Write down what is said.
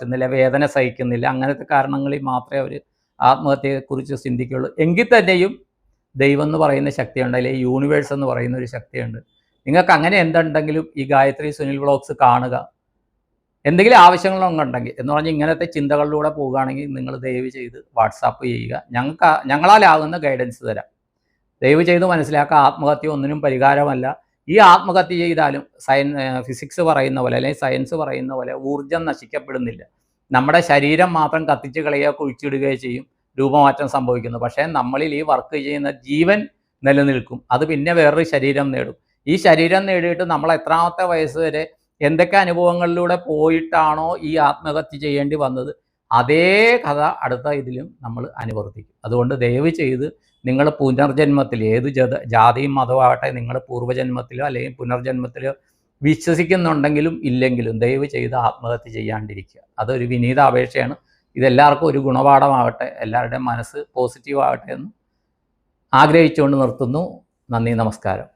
പറ്റുന്നില്ല, വേദന സഹിക്കുന്നില്ല, അങ്ങനത്തെ കാരണങ്ങളിൽ മാത്രമേ അവർ ആത്മഹത്യയെക്കുറിച്ച് ചിന്തിക്കുകയുള്ളൂ. എങ്കിൽ തന്നെയും ദൈവം എന്ന് പറയുന്ന ശക്തിയുണ്ട്, അല്ലെങ്കിൽ യൂണിവേഴ്സ് എന്ന് പറയുന്ന ഒരു ശക്തിയുണ്ട്. നിങ്ങൾക്ക് അങ്ങനെ എന്തുണ്ടെങ്കിലും ഈ ഗായത്രി സുനിൽ വ്ളോഗ്സ് കാണുക. എന്തെങ്കിലും ആവശ്യങ്ങളുണ്ടെങ്കിൽ എന്ന് പറഞ്ഞാൽ ഇങ്ങനത്തെ ചിന്തകളിലൂടെ പോവുകയാണെങ്കിൽ നിങ്ങൾ ദയവ് ചെയ്ത് വാട്സാപ്പ് ചെയ്യുക. ഞങ്ങളാലാകുന്ന ഗൈഡൻസ് തരാം. ദയവ് ചെയ്ത് മനസ്സിലാക്കുക, ആത്മഹത്യ ഒന്നിനും പരിഹാരമല്ല. ഈ ആത്മഹത്യ ചെയ്താലും ഫിസിക്സ് പറയുന്ന പോലെ അല്ലെങ്കിൽ സയൻസ് പറയുന്ന പോലെ ഊർജ്ജം നശിക്കപ്പെടുന്നില്ല. നമ്മുടെ ശരീരം മാത്രം കത്തിച്ച് കളയുകയോ കുഴിച്ചിടുകയോ ചെയ്യും, രൂപമാറ്റം സംഭവിക്കുന്നു. പക്ഷേ നമ്മളിൽ ഈ വർക്ക് ചെയ്യുന്ന ജീവൻ നിലനിൽക്കും. അത് പിന്നെ വേറൊരു ശരീരം നേടും. ഈ ശരീരം നേടിയിട്ട് നമ്മൾ എത്രാമത്തെ വയസ്സ് വരെ എന്തൊക്കെ അനുഭവങ്ങളിലൂടെ പോയിട്ടാണോ ഈ ആത്മഹത്യ ചെയ്യേണ്ടി വന്നത്, അതേ കഥ അടുത്ത ഇതിലും നമ്മൾ അനുവർത്തിക്കും. അതുകൊണ്ട് ദയവ് ചെയ്ത് നിങ്ങൾ പുനർജന്മത്തിൽ ഏത് ജാതിയും മതമാകട്ടെ, നിങ്ങൾ പൂർവ്വജന്മത്തിലോ അല്ലെങ്കിൽ പുനർജന്മത്തിലോ വിശ്വസിക്കുന്നുണ്ടെങ്കിലും ഇല്ലെങ്കിലും ദയവ് ചെയ്ത് ആത്മഹത്യ ചെയ്യാണ്ടിരിക്കുക. അതൊരു വിനീത അപേക്ഷയാണ്. ഇതെല്ലാവർക്കും ഒരു ഗുണപാഠമാകട്ടെ, എല്ലാവരുടെയും മനസ്സ് പോസിറ്റീവ് ആകട്ടെ എന്ന് ആഗ്രഹിച്ചുകൊണ്ട് നിർത്തുന്നു. നന്ദി, നമസ്കാരം.